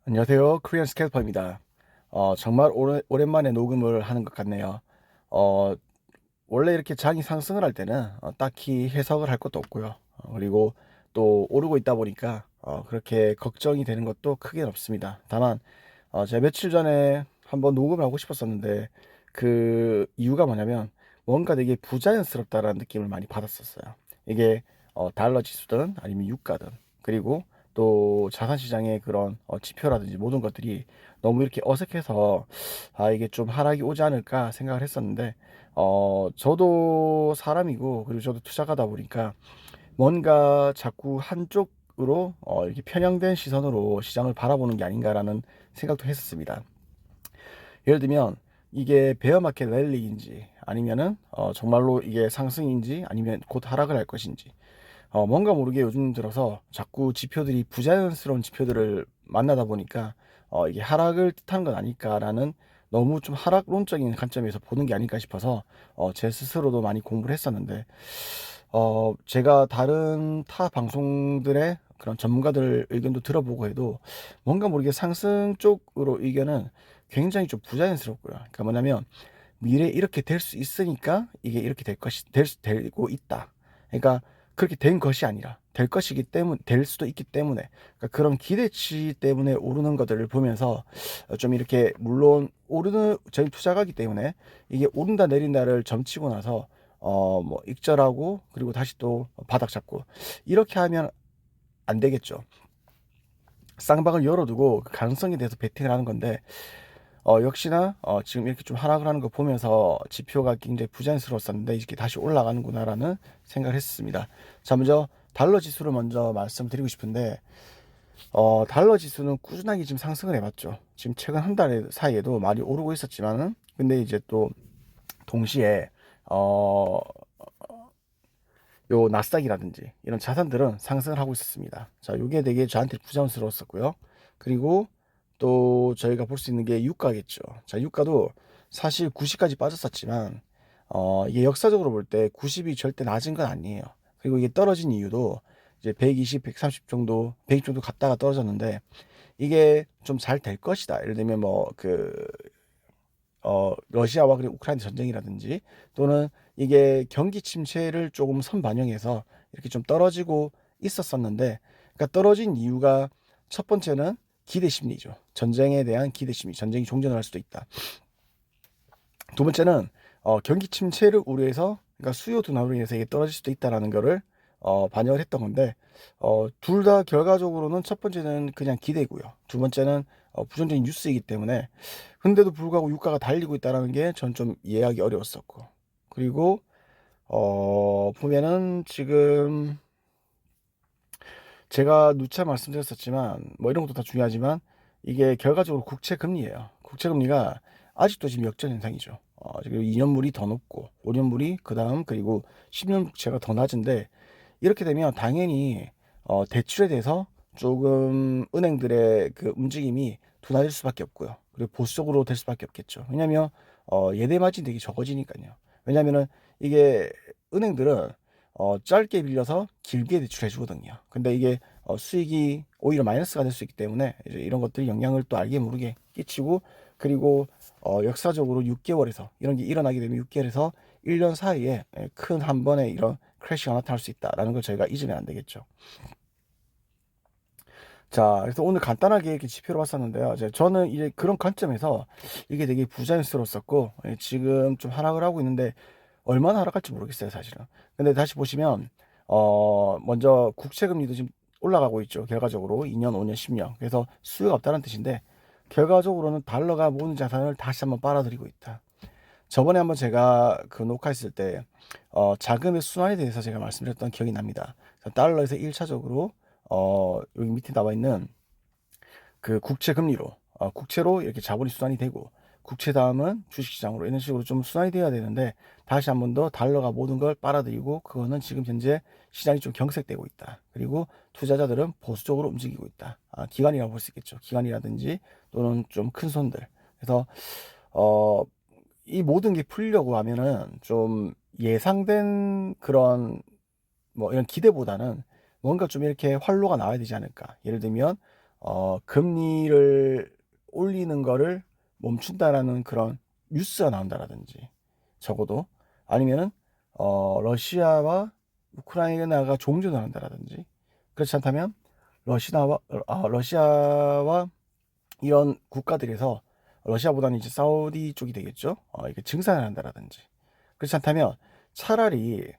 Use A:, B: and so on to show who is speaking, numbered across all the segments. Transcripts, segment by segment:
A: 안녕하세요. 코리안 스캐퍼입니다. 정말 오랜만에 녹음을 하는 것 같네요. 어, 원래 이렇게 장이 상승을 할 때는 딱히 해석을 할 것도 없고요. 그리고 또 오르고 있다 보니까 그렇게 걱정이 되는 것도 크게는 없습니다. 다만 제가 며칠 전에 한번 녹음을 하고 싶었었는데 그 이유가 뭐냐면 뭔가 되게 부자연스럽다라는 느낌을 많이 받았었어요. 이게 달러 지수든 아니면 유가든 그리고 또 자산시장의 그런 지표라든지 모든 것들이 너무 이렇게 어색해서 이게 좀 하락이 오지 않을까 생각을 했었는데 저도 사람이고 그리고 저도 투자가다 보니까 뭔가 자꾸 한쪽으로 이렇게 편향된 시선으로 시장을 바라보는 게 아닌가라는 생각도 했었습니다. 예를 들면 이게 베어마켓 랠리인지 아니면은 정말로 이게 상승인지 아니면 곧 하락을 할 것인지 뭔가 모르게 요즘 들어서 자꾸 지표들이 부자연스러운 지표들을 만나다 보니까 이게 하락을 뜻한 건 아닐까라는 너무 좀 하락론적인 관점에서 보는 게 아닐까 싶어서 제 스스로도 많이 공부를 했었는데 제가 다른 타 방송들의 그런 전문가들 의견도 들어보고 해도 뭔가 모르게 상승 쪽으로 의견은 굉장히 좀 부자연스럽고요. 그러니까 뭐냐면 미래에 이렇게 될 수 있으니까 이게 이렇게 되고 있다. 그러니까 그렇게 된 것이 아니라 될 것이기 때문 될 수도 있기 때문에 그러니까 그런 기대치 때문에 오르는 것들을 보면서 좀 이렇게 물론 오르는 저희 투자가기 때문에 이게 오른다 내린다를 점치고 나서 뭐 익절하고 그리고 다시 또 바닥 잡고 이렇게 하면 안 되겠죠. 쌍방을 열어두고 그 가능성에 대해서 베팅을 하는 건데 역시나 지금 이렇게 좀 하락을 하는 거 보면서 지표가 굉장히 부자연스러웠었는데 이렇게 다시 올라가는구나라는 생각을 했습니다. 자, 먼저 달러 지수를 먼저 말씀드리고 싶은데 달러 지수는 꾸준하게 지금 상승을 해봤죠. 지금 최근 한 달 사이에도 많이 오르고 있었지만은 근데 이제 또 동시에 어, 요 나스닥이라든지 이런 자산들은 상승을 하고 있었습니다. 자, 요게 되게 저한테 부자연스러웠었고요. 그리고 또 저희가 볼 수 있는 게 유가겠죠. 자, 유가도 사실 90까지 빠졌었지만 이게 역사적으로 볼 때 90이 절대 낮은 건 아니에요. 그리고 이게 떨어진 이유도 이제 120, 130 정도, 100 정도 갔다가 떨어졌는데 이게 좀 잘 될 것이다. 예를 들면 러시아와 그리고 우크라이나 전쟁이라든지 또는 이게 경기 침체를 조금 선반영해서 이렇게 좀 떨어지고 있었었는데, 그러니까 떨어진 이유가 첫 번째는 기대 심리죠. 전쟁에 대한 기대 심리, 전쟁이 종전을 할 수도 있다. 두 번째는 경기 침체를 우려해서 그러니까 수요 둔화로 인해서 이게 떨어질 수도 있다라는 거를 반영을 했던 건데 둘 다 결과적으로는 첫 번째는 그냥 기대고요. 두 번째는 부정적인 뉴스이기 때문에 근데도 불구하고 유가가 달리고 있다라는 게 전 좀 이해하기 어려웠었고 그리고 보면은 지금 제가 누차 말씀드렸었지만 뭐 이런 것도 다 중요하지만 이게 결과적으로 국채 금리예요. 국채 금리가 아직도 지금 역전 현상이죠. 지금 2년물이 더 높고 5년물이 그다음 그리고 10년 국채가 더 낮은데 이렇게 되면 당연히 대출에 대해서 조금 은행들의 그 움직임이 둔화될 수밖에 없고요. 그리고 보수적으로 될 수밖에 없겠죠. 왜냐하면 예대 마진이 되게 적어지니까요. 왜냐하면은 이게 은행들은 짧게 빌려서 길게 대출해 주거든요. 근데 이게 수익이 오히려 마이너스가 될 수 있기 때문에 이제 이런 것들이 영향을 또 알게 모르게 끼치고 그리고 역사적으로 6개월에서 이런 게 일어나게 되면 6개월에서 1년 사이에 큰 한 번의 이런 크래시가 나타날 수 있다라는 걸 저희가 잊으면 안 되겠죠. 자, 그래서 오늘 간단하게 이렇게 지표를 봤었는데요. 이제 저는 이제 그런 관점에서 이게 되게 부자연스러웠었고 지금 좀 하락을 하고 있는데 얼마나 하락할지 모르겠어요, 사실은. 근데 다시 보시면 먼저 국채 금리도 지금 올라가고 있죠. 결과적으로 2년, 5년, 10년. 그래서 수요가 없다는 뜻인데 결과적으로는 달러가 모든 자산을 다시 한번 빨아들이고 있다. 저번에 한번 제가 그 녹화했을 때 자금의 순환에 대해서 제가 말씀드렸던 기억이 납니다. 달러에서 1차적으로 여기 밑에 나와 있는 그 국채 금리로 국채로 이렇게 자본이 순환이 되고 국채 다음은 주식시장으로 이런 식으로 좀 순환이 돼야 되는데 다시 한번 더 달러가 모든 걸 빨아들이고 그거는 지금 현재 시장이 좀 경색되고 있다. 그리고 투자자들은 보수적으로 움직이고 있다. 기관이라고 볼 수 있겠죠. 기관이라든지 또는 좀 큰 손들. 그래서 어, 이 모든 게 풀려고 하면은 좀 예상된 그런 뭐 이런 기대보다는 뭔가 좀 이렇게 활로가 나와야 되지 않을까. 예를 들면 금리를 올리는 거를 멈춘다라는 그런 뉴스가 나온다라든지, 적어도 아니면은 러시아와 우크라이나가 종전을 한다라든지, 그렇지 않다면 러시아와 이런 국가들에서, 러시아보다는 이제 사우디 쪽이 되겠죠. 이게 증산을 한다라든지, 그렇지 않다면 차라리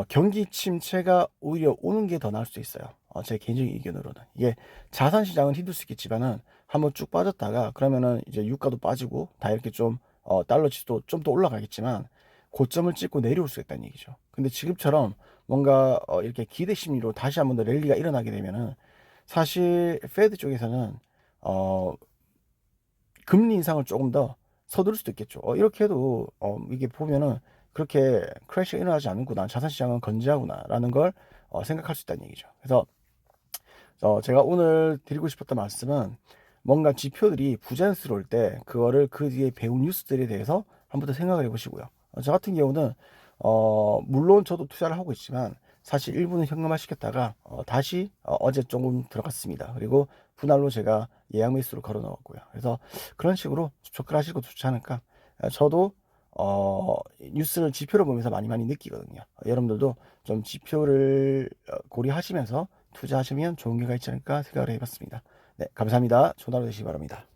A: 경기 침체가 오히려 오는 게 더 나을 수 있어요. 제 개인적인 의견으로는. 이게 자산 시장은 힘들 수 있겠지만은 한번 쭉 빠졌다가 그러면은 이제 유가도 빠지고 다 이렇게 좀 달러 지수도 좀 더 올라가겠지만 고점을 찍고 내려올 수 있다는 얘기죠. 근데 지금처럼 뭔가 이렇게 기대 심리로 다시 한번 더 랠리가 일어나게 되면은 사실 페드 쪽에서는 어 금리 인상을 조금 더 서두를 수도 있겠죠. 이렇게 해도 이게 보면은 그렇게 크래시가 일어나지 않는구나, 자산시장은 건재하구나라는 걸 생각할 수 있다는 얘기죠. 그래서 제가 오늘 드리고 싶었던 말씀은, 뭔가 지표들이 부자연스러울 때 그거를 그 뒤에 배운 뉴스들에 대해서 한번 더 생각을 해보시고요. 저 같은 경우는 물론 저도 투자를 하고 있지만 사실 일부는 현금화 시켰다가 다시 어제 조금 들어갔습니다. 그리고 분할로 제가 예약 매수로 걸어 넣었고요. 그래서 그런 식으로 접근하시고 좋지 않을까. 저도 뉴스를 지표를 보면서 많이 느끼거든요. 여러분들도 좀 지표를 고려하시면서 투자하시면 좋은 결과 있지 않을까 생각을 해봤습니다. 네, 감사합니다. 좋은 하루 되시기 바랍니다.